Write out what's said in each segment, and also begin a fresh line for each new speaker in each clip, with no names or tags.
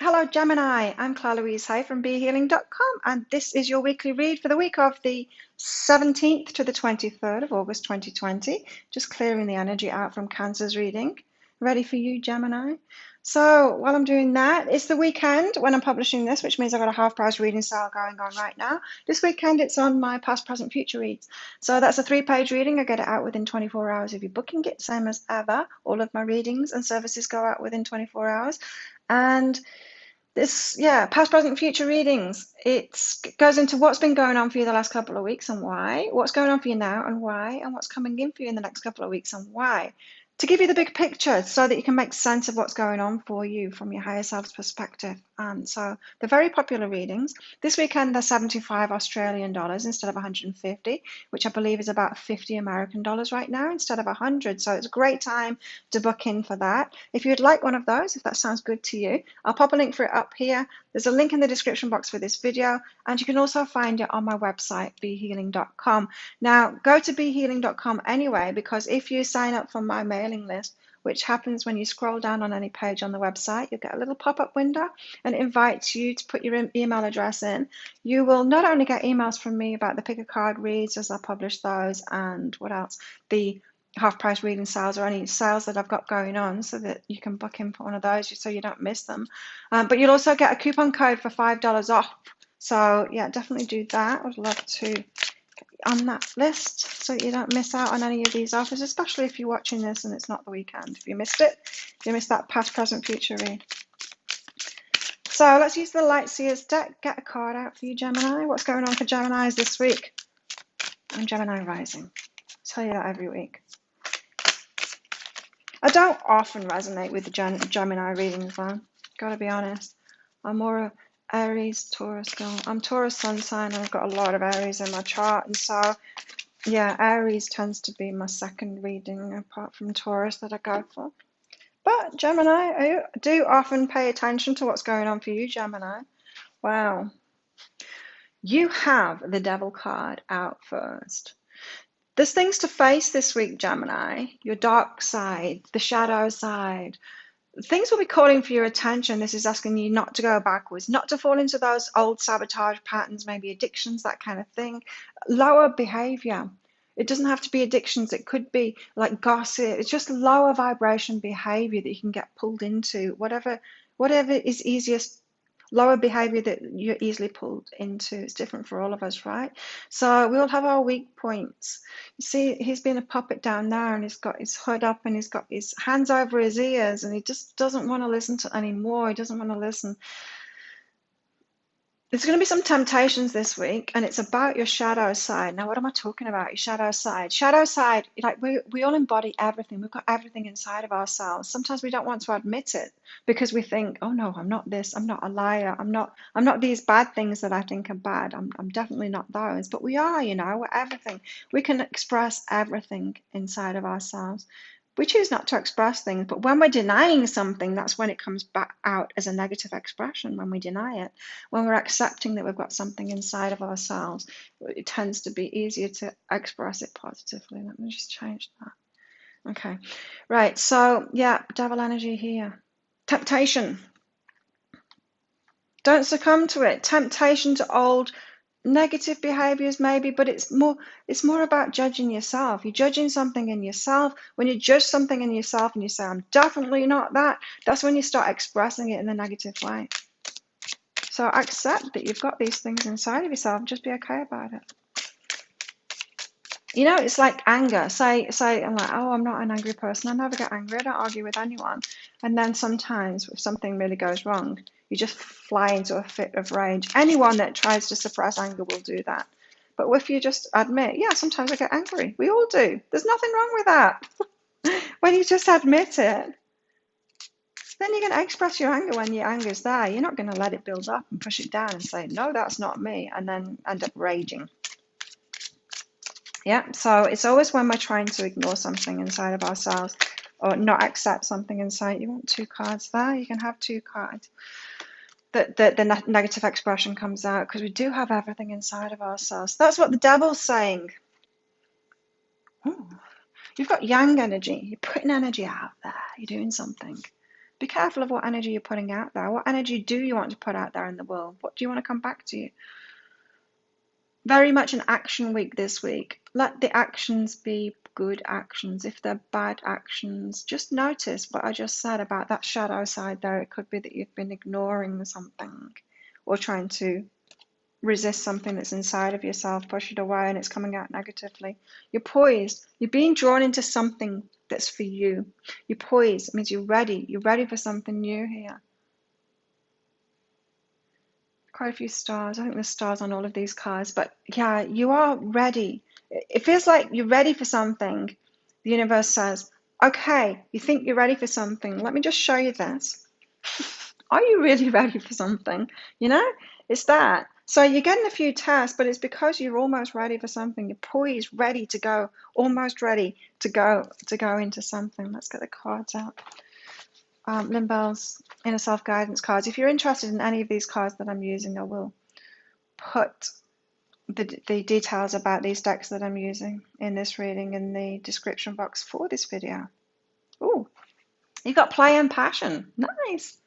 Hello, Gemini. I'm Claire Louise Hay from BeHealing.com, and this is your weekly read for the week of the 17th to the 23rd of August 2020. Just clearing the energy out from Cancer's reading. Ready for you, Gemini? So while I'm doing that, it's the weekend when I'm publishing this, which means I've got a half price reading sale going on right now. This weekend, it's on my past, present, future reads. So that's a 3-page reading. I get it out within 24 hours of you booking it, same as ever. All of my readings and services go out within 24 hours. And this, yeah, past, present, future readings. It goes into what's been going on for you the last couple of weeks and why, what's going on for you now and why, and what's coming in for you in the next couple of weeks and why. To give you the big picture so that you can make sense of what's going on for you from your higher self's perspective. And so they're very popular readings. This weekend they're 75 Australian dollars instead of 150, which I believe is about 50 American dollars right now instead of 100. So it's a great time to book in for that. If you'd like one of those, if that sounds good to you, I'll pop a link for it up here. There's a link in the description box for this video, and you can also find it on my website, behealing.com. Now, go to behealing.com anyway, because if you sign up for my mailing list, which happens when you scroll down on any page on the website, you'll get a little pop-up window and it invites you to put your email address in. You will not only get emails from me about the pick a card reads as I publish those, and what else, the half price reading sales or any sales that I've got going on, so that you can book in for one of those so you don't miss them. But you'll also get a coupon code for $5 off. So yeah, definitely do that. I'd love to get on that list so you don't miss out on any of these offers, especially if you're watching this and it's not the weekend. If you missed it, if you missed that past, present, future read. So let's use the Light Seers deck. Get a card out for you, Gemini. What's going on for Geminis this week? I'm Gemini rising. I tell you that every week. I don't often resonate with the Gemini readings, though. Gotta be honest. I'm more a Aries, Taurus girl. I'm Taurus sun sign, and I've got a lot of Aries in my chart, and so yeah, Aries tends to be my second reading apart from Taurus that I go for. But Gemini, I do often pay attention to what's going on for you, Gemini. Wow. You have the Devil card out first. There's things to face this week, Gemini. Your dark side, the shadow side. Things will be calling for your attention. This is asking you not to go backwards, not to fall into those old sabotage patterns, maybe addictions, that kind of thing. Lower behavior. It doesn't have to be addictions. It could be like gossip. It's just lower vibration behavior that you can get pulled into. Whatever is easiest. Lower behavior that you're easily pulled into. It's different for all of us, right? So we all have our weak points. You see, he's been a puppet down there, and he's got his hood up, and he's got his hands over his ears, and he just doesn't want to listen to anymore. He doesn't want to listen. There's going to be some temptations this week, and it's about your shadow side. Now, what am I talking about? Your shadow side. Shadow side, like we all embody everything. We've got everything inside of ourselves. Sometimes we don't want to admit it because we think, oh no, I'm not this. I'm not a liar. I'm not these bad things that I think are bad. I'm definitely not those. But we are, we're everything. We can express everything inside of ourselves. We choose not to express things, but when we're denying something, that's when it comes back out as a negative expression. When we deny it, when we're accepting that we've got something inside of ourselves, it tends to be easier to express it positively. Let me just change that. Okay, right, so yeah, devil energy here. Temptation. Don't succumb to it. Temptation to old negative behaviors maybe, but it's more about judging yourself. You're judging something in yourself. When you judge something in yourself and you say, I'm definitely not that, that's when you start expressing it in a negative way. So accept that you've got these things inside of yourself and just be okay about it. It's like anger. Say I'm like, oh, I'm not an angry person. I never get angry. I don't argue with anyone. And then sometimes if something really goes wrong, you just fly into a fit of rage. Anyone that tries to suppress anger will do that. But if you just admit, yeah, sometimes I get angry. We all do. There's nothing wrong with that. When you just admit it, then you're going to express your anger when your anger's there. You're not going to let it build up and push it down and say, no, that's not me, and then end up raging. Yeah, so it's always when we're trying to ignore something inside of ourselves or not accept something inside. You want 2 cards there? You can have 2 cards. The negative expression comes out because we do have everything inside of ourselves. That's what the devil's saying. Ooh. You've got yang energy. You're putting energy out there. You're doing something. Be careful of what energy you're putting out there. What energy do you want to put out there in the world? What do you want to come back to you? Very much an action week this week. Let the actions be good actions. If they're bad actions, just notice what I just said about that shadow side there. It could be that you've been ignoring something or trying to resist something that's inside of yourself, push it away, and it's coming out negatively. You're poised. You're being drawn into something that's for you. You're poised. It means you're ready. You're ready for something new here. Quite a few stars. I think there's stars on all of these cards, but yeah, you are ready. It feels like you're ready for something. The universe says, okay, you think you're ready for something. Let me just show you this. Are you really ready for something? You know, it's that. So you're getting a few tests, but it's because you're almost ready for something. You're poised, ready to go, almost ready to go into something. Let's get the cards out. Limbell's Inner Self Guidance cards. If you're interested in any of these cards that I'm using, I will put the details about these decks that I'm using in this reading in the description box for this video. Ooh, you've got play and passion. Nice.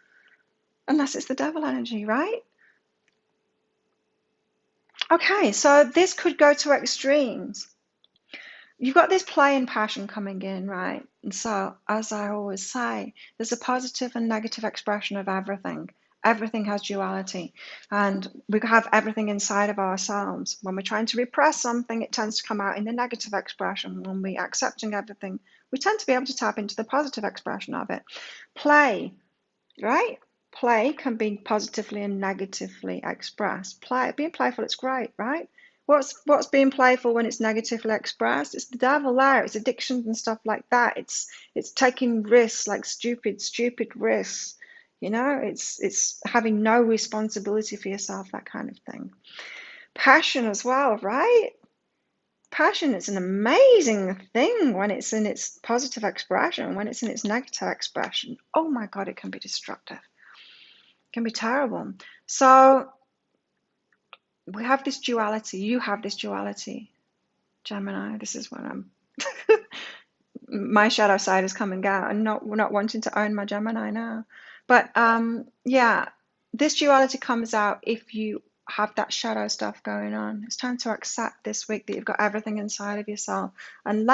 Unless it's the devil energy, right? Okay, so this could go to extremes. You've got this play and passion coming in, right? And so, as I always say, there's a positive and negative expression of everything. Everything has duality, and we have everything inside of ourselves. When we're trying to repress something, it tends to come out in the negative expression. When we're accepting everything, we tend to be able to tap into the positive expression of it. Play, right? Play can be positively and negatively expressed. Being playful, it's great, right? What's being playful when it's negatively expressed? It's the devil there. It's addictions and stuff like that. It's taking risks, like stupid risks. You know, it's having no responsibility for yourself, that kind of thing. Passion as well, right? Passion is an amazing thing when it's in its positive expression. When it's in its negative expression, oh my God, it can be destructive. It can be terrible. So we have this duality. You have this duality, Gemini. This is when my shadow side is coming out and not wanting to own my Gemini now. But yeah, this duality comes out if you have that shadow stuff going on. It's time to accept this week that you've got everything inside of yourself, and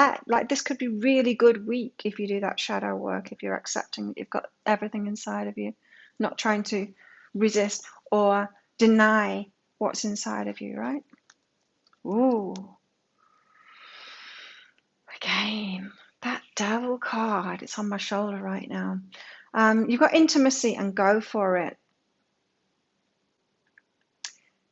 this could be really good week if you do that shadow work, if you're accepting that you've got everything inside of you, not trying to resist or deny what's inside of you, right? Ooh. Again, that devil card, it's on my shoulder right now. You've got intimacy and go for it.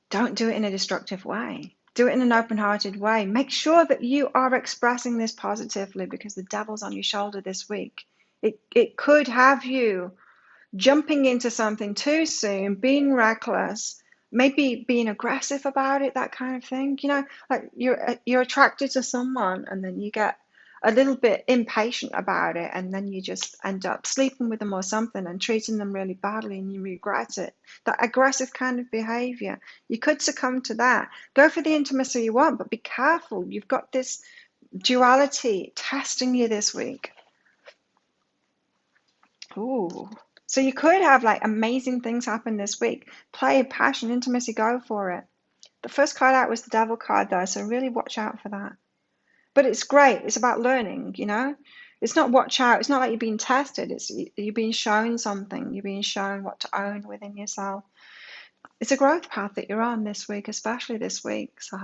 Don't do it in a destructive way. Do it in an open-hearted way. Make sure that you are expressing this positively because the devil's on your shoulder this week. It could have you jumping into something too soon, being reckless, maybe being aggressive about it, that kind of thing. You know, like you're attracted to someone and then you get a little bit impatient about it and then you just end up sleeping with them or something and treating them really badly and you regret it. That aggressive kind of behavior. You could succumb to that. Go for the intimacy you want, but be careful. You've got this duality testing you this week. Ooh. So you could have like amazing things happen this week. Play, passion, intimacy, go for it. The first card out was the devil card though, so really watch out for that. But it's great. It's about learning, you know? It's not watch out. It's not like you're being tested. It's you're being shown something. You're being shown what to own within yourself. It's a growth path that you're on this week, especially this week. So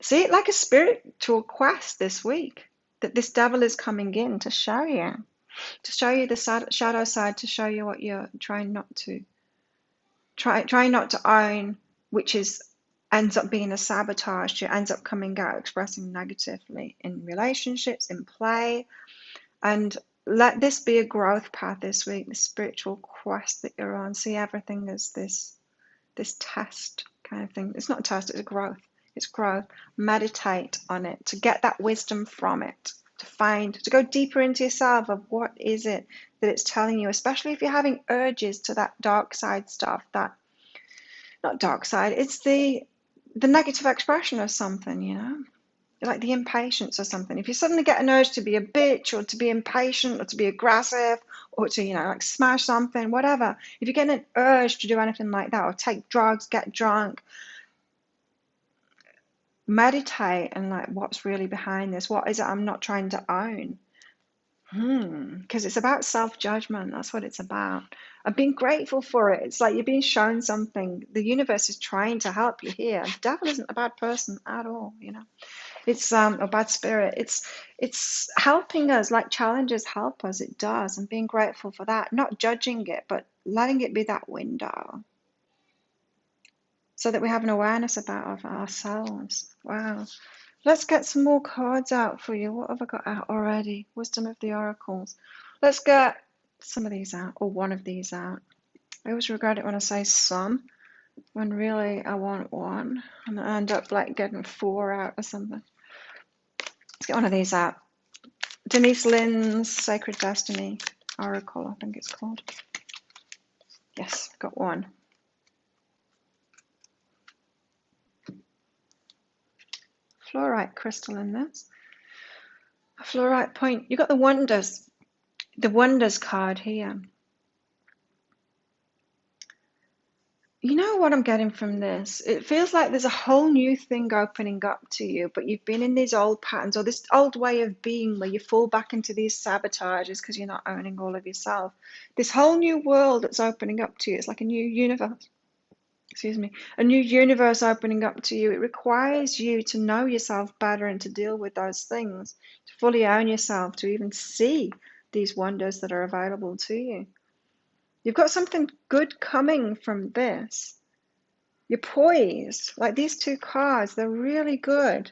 see it like a spiritual quest this week, that this devil is coming in to show you the shadow side, to show you what you're trying not to own, which ends up being a sabotage. It ends up coming out expressing negatively in relationships, in play, and let this be a growth path this week, the spiritual quest that you're on. See everything as this test kind of thing. It's not a test, it's a growth. It's growth. Meditate on it to get that wisdom from it, to go deeper into yourself of what is it that it's telling you, especially if you're having urges to that dark side stuff, that not dark side, it's the negative expression of something, you know, like the impatience or something. If you suddenly get an urge to be a bitch or to be impatient or to be aggressive or to, like smash something, whatever. If you're getting an urge to do anything like that, or take drugs, get drunk, meditate and like, what's really behind this? What is it I'm not trying to own? Because it's about self-judgment. That's what it's about. And being grateful for it. It's like you're being shown something. The universe is trying to help you here. The devil isn't a bad person at all, It's a bad spirit. It's helping us, like challenges help us. It does. And being grateful for that. Not judging it, but letting it be that window. So that we have an awareness about ourselves. Wow. Let's get some more cards out for you. What have I got out already? Wisdom of the Oracles. Let's get some of these out, or one of these out. I always regret it when I say some, when really I want one, and I end up like getting 4 out or something. Let's get one of these out. Denise Lynn's Sacred Destiny Oracle, I think it's called. Yes, got one. Fluorite crystal in this. A fluorite point. You got the wonders card here. You know what I'm getting from this? It feels like there's a whole new thing opening up to you, but you've been in these old patterns or this old way of being where you fall back into these sabotages because you're not owning all of yourself. This whole new world that's opening up to you, it's like a new universe. Excuse me, a new universe opening up to you. It requires you to know yourself better and to deal with those things, to fully own yourself, to even see these wonders that are available to you. You've got something good coming from this. You're poised. Like these 2 cards, they're really good.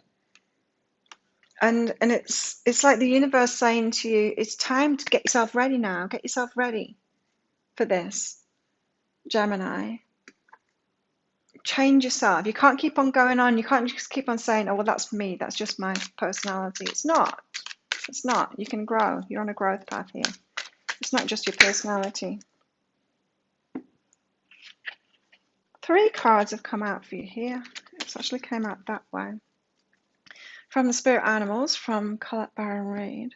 And it's like the universe saying to you, it's time to get yourself ready now. Get yourself ready for this, Gemini. Change yourself. You can't keep on going on. You can't just keep on saying, oh, well, that's me. That's just my personality. It's not. It's not. You can grow. You're on a growth path here. It's not just your personality. 3 cards have come out for you here. It's actually came out that way. From the Spirit Animals, from Colette Baron Reid.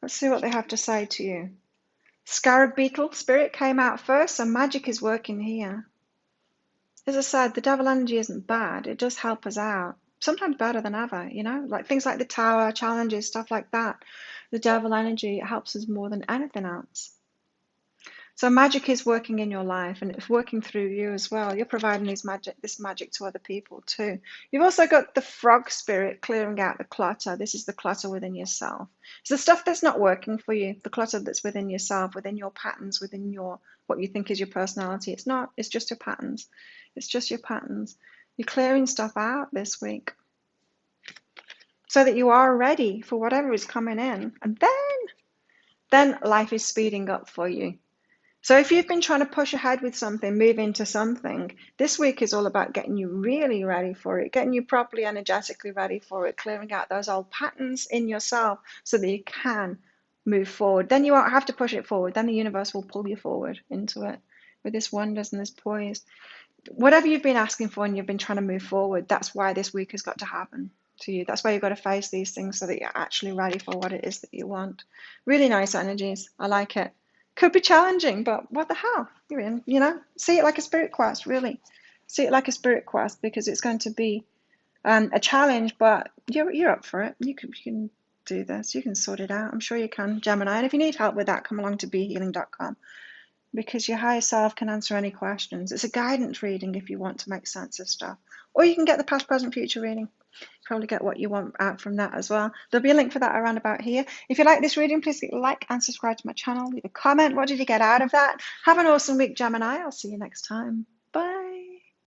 Let's see what they have to say to you. Scarab Beetle Spirit came out first, so magic is working here. As I said, the devil energy isn't bad. It does help us out. Sometimes better than ever, like things like the tower, challenges, stuff like that. The devil energy helps us more than anything else. So magic is working in your life, and it's working through you as well. You're providing this magic to other people too. You've also got the frog spirit clearing out the clutter. This is the clutter within yourself. It's the stuff that's not working for you, the clutter that's within yourself, within your patterns, within what you think is your personality. It's not. It's just your patterns. It's just your patterns. You're clearing stuff out this week so that you are ready for whatever is coming in. And then life is speeding up for you. So if you've been trying to push ahead with something, move into something, this week is all about getting you really ready for it, getting you properly energetically ready for it, clearing out those old patterns in yourself so that you can move forward. Then you won't have to push it forward. Then the universe will pull you forward into it with this wonders and this poise. Whatever you've been asking for and you've been trying to move forward, that's why this week has got to happen to you. That's why you've got to face these things so that you're actually ready for what it is that you want. Really nice energies. I like it. Could be challenging, but what the hell? You're in, See it like a spirit quest, really. See it like a spirit quest because it's going to be a challenge, but you're up for it. You can do this. You can sort it out. I'm sure you can, Gemini. And if you need help with that, come along to BeHealing.com because your higher self can answer any questions. It's a guidance reading if you want to make sense of stuff. Or you can get the past, present, future reading. Probably get what you want out from that as well. There'll be a link for that around about here. If you like this reading, please like and subscribe to my channel. Leave a comment. What did you get out of that? Have an awesome week, Gemini. I'll see you next time. Bye.